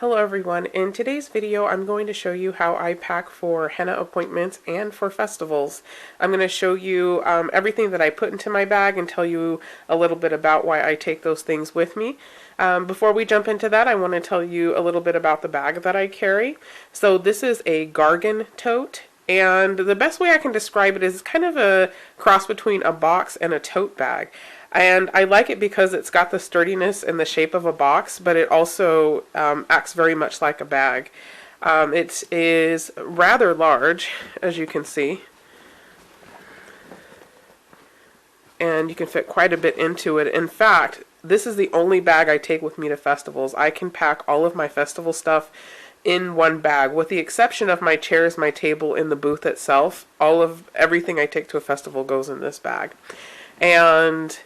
Hello everyone. In today's video I'm going to show you how I pack for henna appointments and for festivals. I'm going to show you everything that I put into my bag and tell you a little bit about why I take those things with me. Before we jump into that, I want to tell you a little bit about the bag that I carry. So this is a gargan tote, and the best way I can describe it is kind of a cross between a box and a tote bag. And I like it because it's got the sturdiness and the shape of a box, but it also acts very much like a bag. It is rather large, as you can see, and you can fit quite a bit into it. In fact, this is the only bag I take with me to festivals. I can pack all of my festival stuff in one bag, with the exception of my chairs, my table, in the booth itself. All of everything I take to a festival goes in this bag. And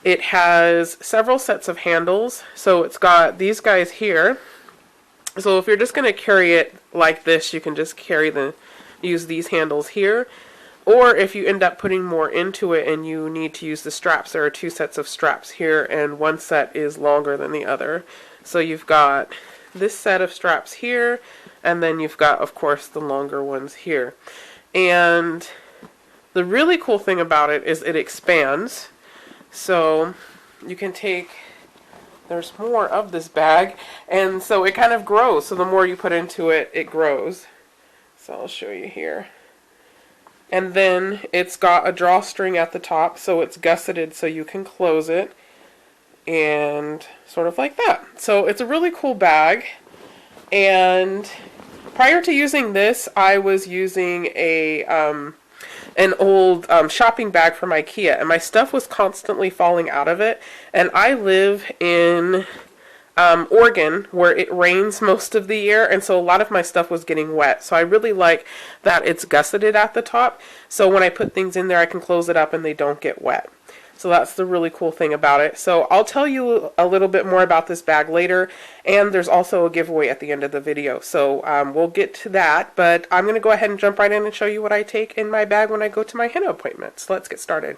it has several sets of handles. So it's got these guys here. So if you're just going to carry it like this, you can just use these handles here. Or if you end up putting more into it and you need to use the straps, there are two sets of straps here, and one set is longer than the other. So you've got this set of straps here, and then you've got, of course, the longer ones here. And the really cool thing about it is it expands. So you can take, there's more of this bag, and so it kind of grows. So the more you put into it, it grows. So I'll show you here. And then it's got a drawstring at the top, so it's gusseted so you can close it. And sort of like that. So it's a really cool bag. And prior to using this, I was using an old shopping bag from IKEA, and my stuff was constantly falling out of it. And I live in Oregon, where it rains most of the year, and so a lot of my stuff was getting wet. So I really like that it's gusseted at the top, so when I put things in there I can close it up and they don't get wet. So that's the really cool thing about it. So I'll tell you a little bit more about this bag later, and there's also a giveaway at the end of the video. So we'll get to that, but I'm going to go ahead and jump right in and show you what I take in my bag when I go to my henna appointments. Let's get started.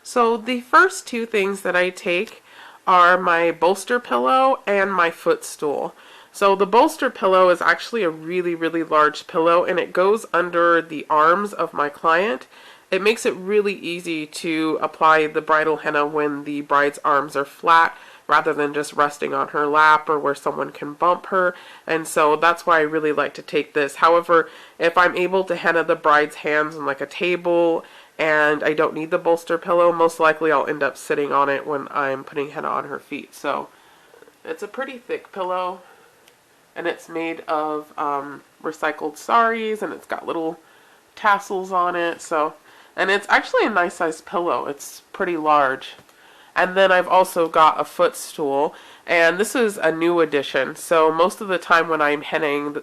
So the first two things that I take are my bolster pillow and my footstool. So the bolster pillow is actually a really, really large pillow, and it goes under the arms of my client. It makes it really easy to apply the bridal henna when the bride's arms are flat, rather than just resting on her lap or where someone can bump her. And so that's why I really like to take this. However, if I'm able to henna the bride's hands on like a table and I don't need the bolster pillow, most likely I'll end up sitting on it when I'm putting henna on her feet. So it's a pretty thick pillow, and it's made of recycled saris, and it's got little tassels on it. And it's actually a nice sized pillow. It's pretty large. And then I've also got a footstool, and this is a new addition. So most of the time when I'm henning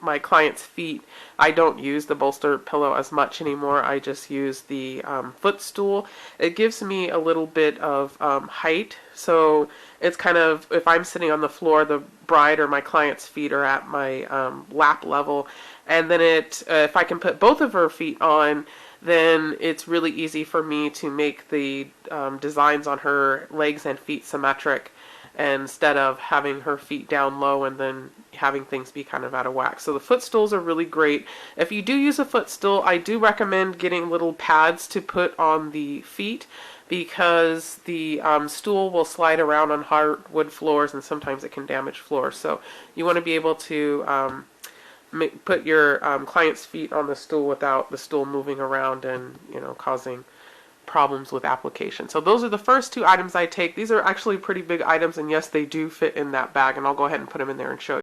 my client's feet, I don't use the bolster pillow as much anymore. I just use the footstool. It gives me a little bit of height. So it's kind of, if I'm sitting on the floor, the bride or my client's feet are at my lap level. And then if I can put both of her feet on, then it's really easy for me to make the designs on her legs and feet symmetric, instead of having her feet down low and then having things be kind of out of whack. So the footstools are really great. If you do use a footstool, I do recommend getting little pads to put on the feet, because the stool will slide around on hardwood floors, and sometimes it can damage floors. So you want to be able to put your client's feet on the stool without the stool moving around and, causing problems with application. So those are the first two items I take. These are actually pretty big items, and yes, they do fit in that bag, and I'll go ahead and put them in there and show you.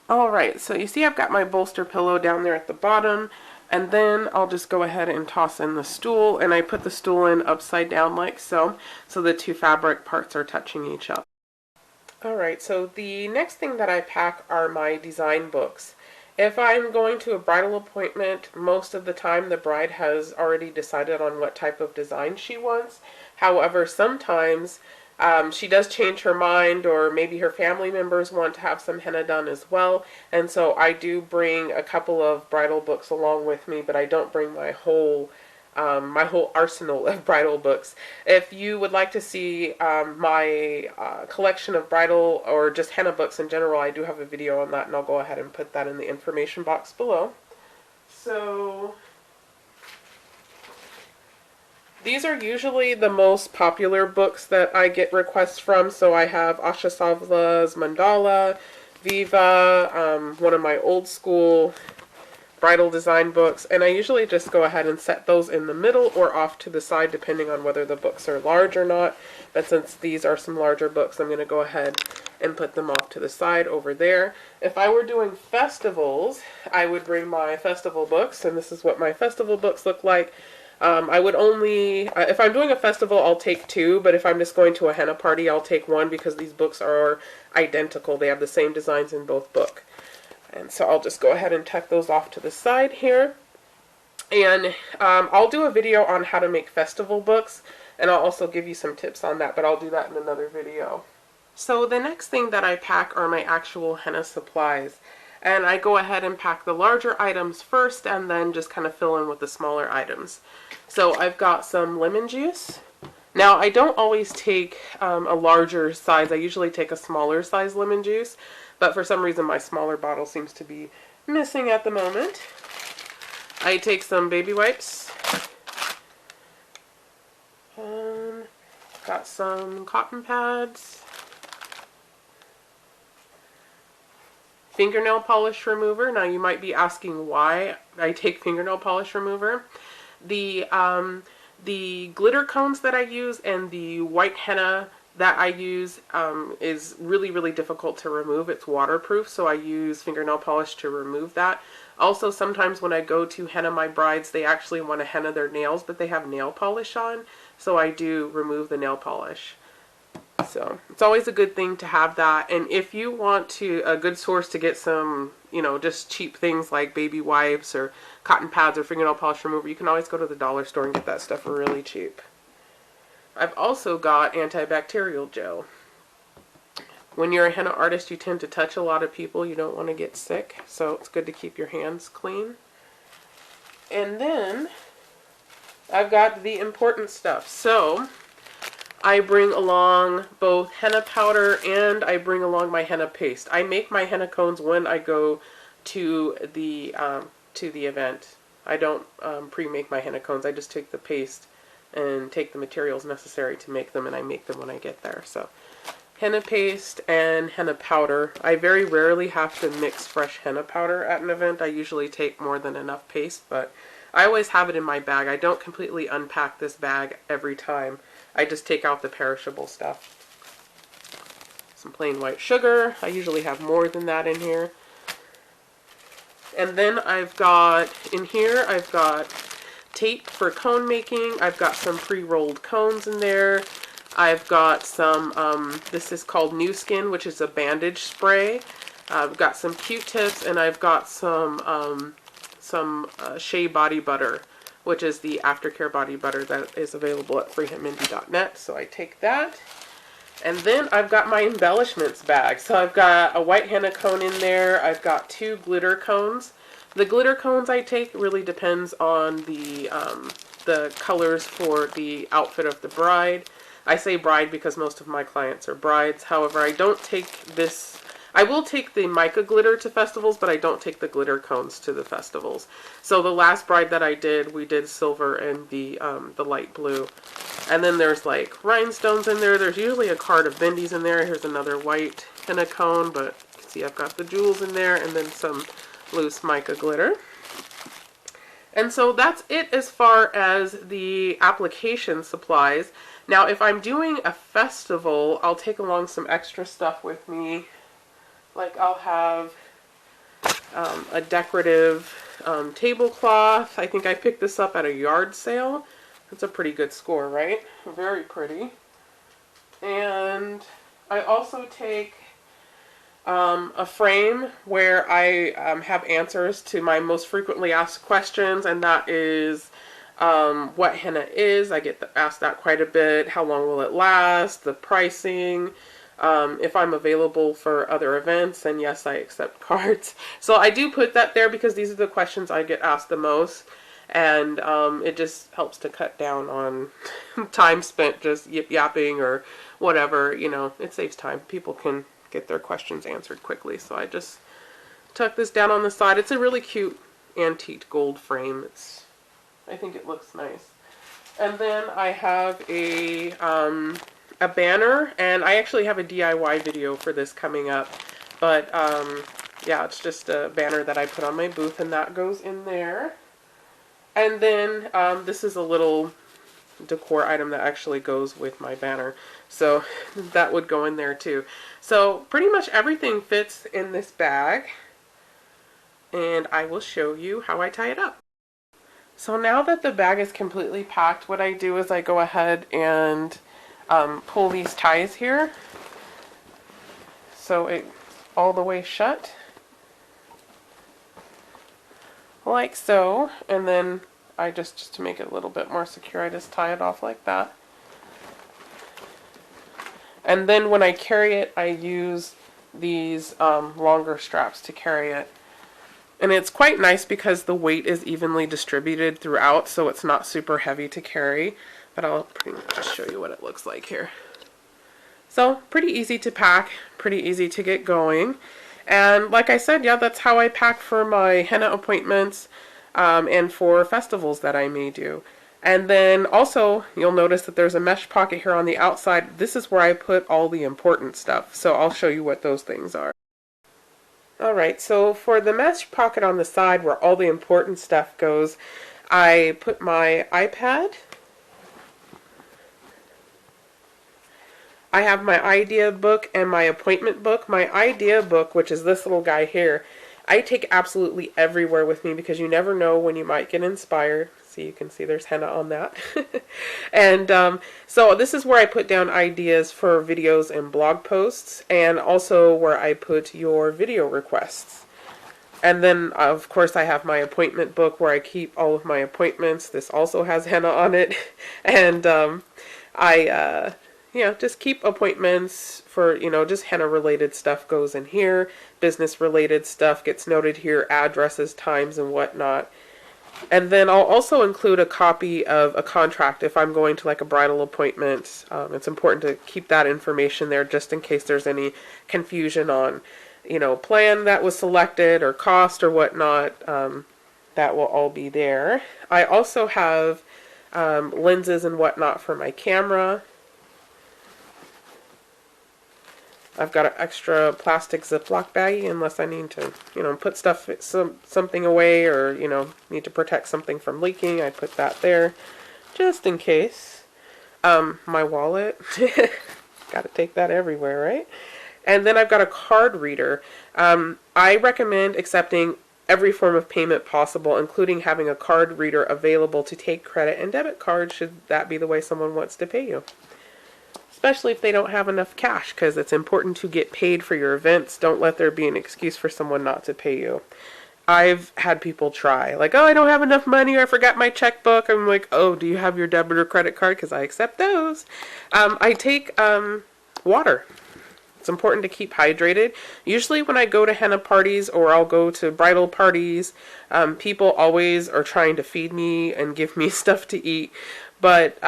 Alright, so you see I've got my bolster pillow down there at the bottom, and then I'll just go ahead and toss in the stool, and I put the stool in upside down like so the two fabric parts are touching each other. Alright, so the next thing that I pack are my design books. If I'm going to a bridal appointment, most of the time the bride has already decided on what type of design she wants. However, sometimes she does change her mind, or maybe her family members want to have some henna done as well. And so I do bring a couple of bridal books along with me, but I don't bring my whole my whole arsenal of bridal books. If you would like to see my collection of bridal or just henna books in general, I do have a video on that, and I'll go ahead and put that in the information box below. So these are usually the most popular books that I get requests from. So I have Asha Savla's Mandala, Viva, one of my old school bridal design books, and I usually just go ahead and set those in the middle or off to the side depending on whether the books are large or not. But since these are some larger books, I'm going to go ahead and put them off to the side over there. If I were doing festivals, I would bring my festival books, and this is what my festival books look like. I would only, if I'm doing a festival, I'll take 2, but if I'm just going to a henna party, I'll take 1 because these books are identical. They have the same designs in both books. And so I'll just go ahead and tuck those off to the side here. And I'll do a video on how to make festival books, and I'll also give you some tips on that, but I'll do that in another video. So the next thing that I pack are my actual henna supplies. And I go ahead and pack the larger items first and then just kind of fill in with the smaller items. So I've got some lemon juice. Now I don't always take a larger size. I usually take a smaller size lemon juice, but for some reason my smaller bottle seems to be missing at the moment. I take some baby wipes. Got some cotton pads. Fingernail polish remover. Now you might be asking why I take fingernail polish remover. The glitter cones that I use and the white henna that I use is really, really difficult to remove. It's waterproof, so I use fingernail polish to remove that. Also, sometimes when I go to henna my brides, they actually want to henna their nails, but they have nail polish on, so I do remove the nail polish. So it's always a good thing to have that. And if you want a good source to get some, just cheap things like baby wipes or cotton pads or fingernail polish remover, you can always go to the dollar store and get that stuff really cheap. I've also got antibacterial gel. When you're a henna artist, you tend to touch a lot of people. You don't want to get sick, so it's good to keep your hands clean. And then I've got the important stuff. So I bring along both henna powder and I bring along my henna paste. I make my henna cones when I go to the event. I don't pre-make my henna cones. I just take the paste and take the materials necessary to make them, and I make them when I get there. So henna paste and henna powder. I very rarely have to mix fresh henna powder at an event. I usually take more than enough paste, but I always have it in my bag. I don't completely unpack this bag every time. I just take out the perishable stuff. Some plain white sugar. I usually have more than that in here. And then I've got tape for cone making. I've got some pre-rolled cones in there. I've got some, this is called New Skin, which is a bandage spray. I've got some Q-tips, and I've got some Shea Body Butter, which is the aftercare body butter that is available at FreeHandMehndi.net. So I take that. And then I've got my embellishments bag. So I've got a white henna cone in there. I've got 2 glitter cones. The glitter cones I take really depends on the colors for the outfit of the bride. I say bride because most of my clients are brides. However, I don't take this. I will take the mica glitter to festivals, but I don't take the glitter cones to the festivals. So the last bride that I did, we did silver and the light blue. And then there's like rhinestones in there. There's usually a card of bendies in there. Here's another white henna cone, but you can see I've got the jewels in there, and then some loose mica glitter. And so that's it as far as the application supplies. Now, if I'm doing a festival, I'll take along some extra stuff with me. Like I'll have a decorative tablecloth. I think I picked this up at a yard sale. That's a pretty good score, right? Very pretty. And I also take a frame where I have answers to my most frequently asked questions, and that is what henna is. I get asked that quite a bit. How long will it last? The pricing. If I'm available for other events, and yes, I accept cards. So I do put that there because these are the questions I get asked the most. and it just helps to cut down on time spent just yip yapping or whatever. You know, it saves time. People can get their questions answered quickly. So I just tuck this down on the side. It's a really cute antique gold frame. I think it looks nice. And then I have a banner, and I actually have a DIY video for this coming up. But yeah, it's just a banner that I put on my booth, and that goes in there. And then this is a little decor item that actually goes with my banner, so that would go in there too. So pretty much everything fits in this bag, and I will show you how I tie it up. So now that the bag is completely packed, what I do is I go ahead and pull these ties here so it's all the way shut, like so, and then I just to make it a little bit more secure, I just tie it off like that. And then when I carry it, I use these longer straps to carry it. And it's quite nice because the weight is evenly distributed throughout, so it's not super heavy to carry. But I'll pretty much just show you what it looks like here. So pretty easy to pack, pretty easy to get going. And like I said, yeah, that's how I pack for my henna appointments and for festivals that I may do. And then also, you'll notice that there's a mesh pocket here on the outside. This is where I put all the important stuff. So I'll show you what those things are. Alright, so for the mesh pocket on the side where all the important stuff goes, I put my iPad. I have my idea book and my appointment book. My idea book, which is this little guy here, I take absolutely everywhere with me because you never know when you might get inspired. So you can see there's henna on that. And so this is where I put down ideas for videos and blog posts, and also where I put your video requests. And then of course I have my appointment book where I keep all of my appointments. This also has henna on it. And you know, just keep appointments for, you know, just henna related stuff goes in here. Business related stuff gets noted here, addresses, times, and whatnot. And then I'll also include a copy of a contract if I'm going to like a bridal appointment. It's important to keep that information there just in case there's any confusion on, you know, plan that was selected or cost or whatnot. That will all be there. I also have lenses and whatnot for my camera. I've got an extra plastic Ziploc baggie unless I need to, you know, put stuff, something away, or, you know, need to protect something from leaking. I put that there just in case. My wallet, got to take that everywhere, right? And then I've got a card reader. I recommend accepting every form of payment possible, including having a card reader available to take credit and debit cards should that be the way someone wants to pay you. Especially if they don't have enough cash, because it's important to get paid for your events. Don't let there be an excuse for someone not to pay you. I've had people try, like, oh, I don't have enough money, or I forgot my checkbook. I'm like, oh, do you have your debit or credit card? Because I accept those. I take water. It's important to keep hydrated. Usually when I go to henna parties or I'll go to bridal parties, people always are trying to feed me and give me stuff to eat. But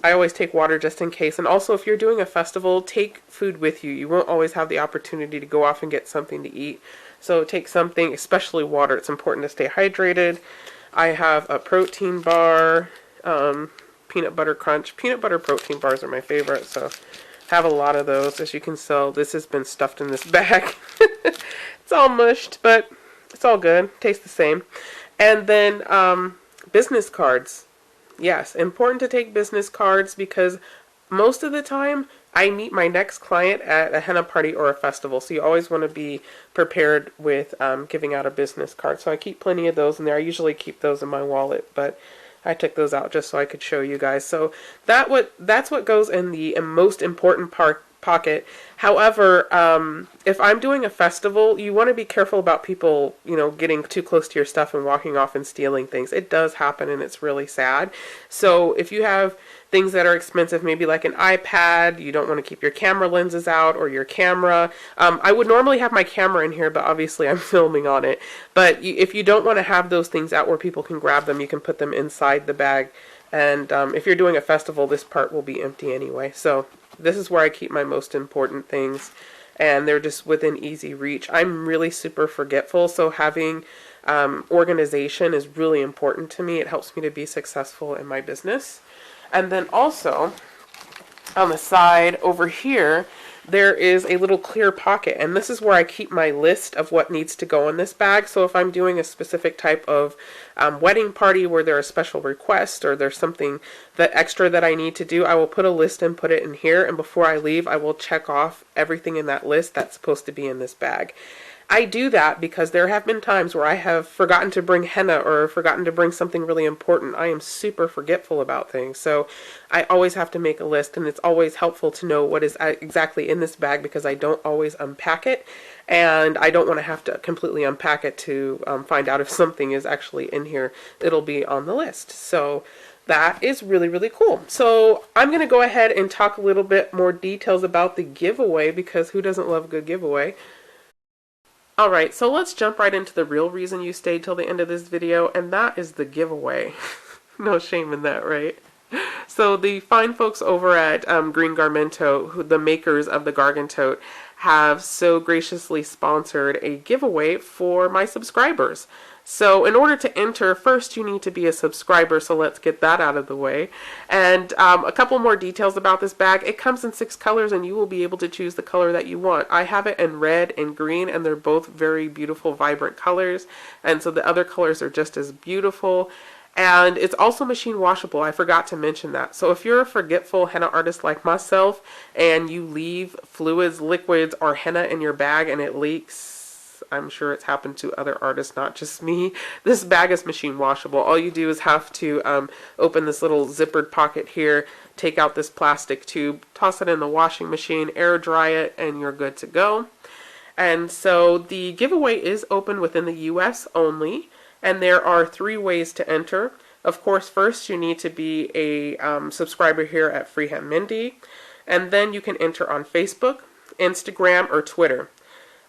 I always take water just in case. And also, if you're doing a festival, take food with you. You won't always have the opportunity to go off and get something to eat. So take something, especially water. It's important to stay hydrated. I have a protein bar, peanut butter crunch. Peanut butter protein bars are my favorite, so have a lot of those. As you can tell, this has been stuffed in this bag. It's all mushed, but it's all good. Tastes the same. And then business cards. Yes, important to take business cards because most of the time I meet my next client at a henna party or a festival. So you always want to be prepared with giving out a business card. So I keep plenty of those in there. I usually keep those in my wallet, but I took those out just so I could show you guys. So that's what goes in the most important part pocket. However, if I'm doing a festival, you want to be careful about people, getting too close to your stuff and walking off and stealing things. It does happen and it's really sad. So if you have things that are expensive, maybe like an iPad, you don't want to keep your camera lenses out or your camera. I would normally have my camera in here, but obviously I'm filming on it. But if you don't want to have those things out where people can grab them, you can put them inside the bag. And if you're doing a festival, this part will be empty anyway. So this is where I keep my most important things, and they're just within easy reach. I'm really super forgetful, so having organization is really important to me. It helps me to be successful in my business. And then also on the side over here, there is a little clear pocket, and this is where I keep my list of what needs to go in this bag. So if I'm doing a specific type of wedding party where there are special requests or there's something that extra that I need to do, I will put a list and put it in here, and before I leave I will check off everything in that list that's supposed to be in this bag. I do that because there have been times where I have forgotten to bring henna or forgotten to bring something really important. I am super forgetful about things, so I always have to make a list, and it's always helpful to know what is exactly in this bag because I don't always unpack it, and I don't want to have to completely unpack it to find out if something is actually in here. It'll be on the list. So that is really, really cool. So I'm going to go ahead and talk a little bit more details about the giveaway, because who doesn't love a good giveaway? Alright, so let's jump right into the real reason you stayed till the end of this video, and that is the giveaway. No shame in that, right? So the fine folks over at Green Garmento, the makers of the Gargan Tote, have so graciously sponsored a giveaway for my subscribers. So in order to enter, first you need to be a subscriber, so let's get that out of the way. And a couple more details about this bag. It comes in 6 colors, and you will be able to choose the color that you want. I have it in red and green, and they're both very beautiful, vibrant colors. And so the other colors are just as beautiful. And it's also machine washable. I forgot to mention that. So if you're a forgetful henna artist like myself, and you leave fluids, liquids, or henna in your bag and it leaks, I'm sure it's happened to other artists, not just me. This bag is machine washable. All you do is have to open this little zippered pocket here, take out this plastic tube, toss it in the washing machine, air dry it, and you're good to go. And so the giveaway is open within the US only, and there are 3 ways to enter. Of course, first you need to be a subscriber here at FreeHandMehndi, and then you can enter on Facebook, Instagram, or Twitter.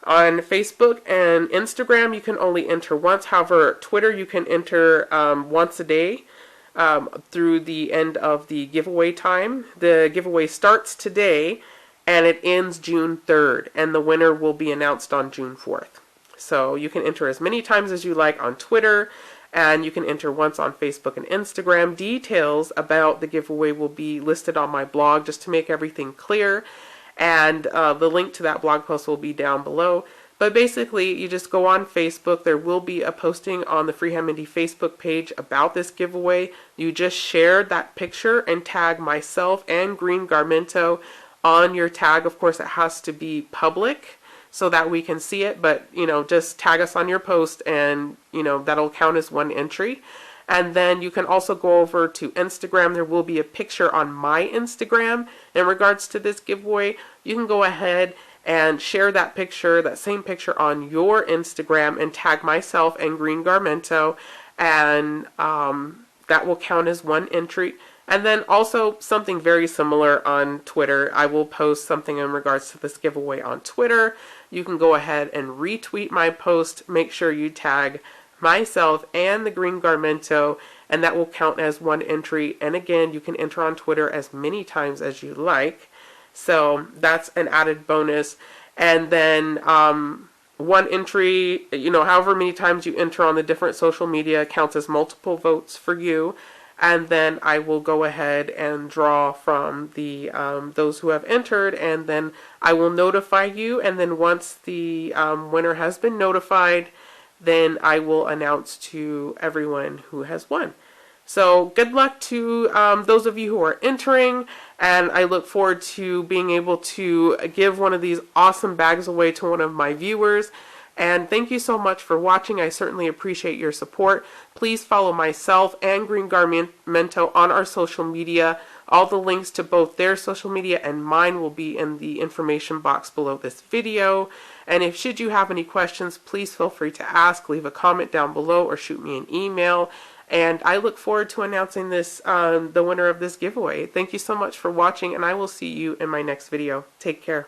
On Facebook and Instagram, you can only enter once. However, Twitter, you can enter once a day through the end of the giveaway time. The giveaway starts today, and it ends June 3rd, and the winner will be announced on June 4th. So you can enter as many times as you like on Twitter, and you can enter once on Facebook and Instagram. Details about the giveaway will be listed on my blog just to make everything clear. And the link to that blog post will be down below. But basically, you just go on Facebook. There will be a posting on the FreeHandMehndi Facebook page about this giveaway. You just share that picture and tag myself and Green Garmento on your tag. Of course, it has to be public so that we can see it. But, just tag us on your post, and, that'll count as one entry. And then you can also go over to Instagram. There will be a picture on my Instagram in regards to this giveaway. You can go ahead and share that picture, that same picture, on your Instagram and tag myself and Green Garmento, and that will count as one entry. And then also something very similar on Twitter. I will post something in regards to this giveaway on Twitter. You can go ahead and retweet my post. Make sure you tag myself and the Green Garmento, and that will count as one entry. And again, you can enter on Twitter as many times as you like, so that's an added bonus. And then one entry, however many times you enter on the different social media, counts as multiple votes for you. And then I will go ahead and draw from the those who have entered, and then I will notify you. And then once the winner has been notified, then I will announce to everyone who has won. So good luck to those of you who are entering, and I look forward to being able to give one of these awesome bags away to one of my viewers. And thank you so much for watching. I certainly appreciate your support. Please follow myself and Green Garmento on our social media. All the links to both their social media and mine will be in the information box below this video. And if should you have any questions, please feel free to ask, leave a comment down below, or shoot me an email. And I look forward to announcing this, the winner of this giveaway. Thank you so much for watching, and I will see you in my next video. Take care.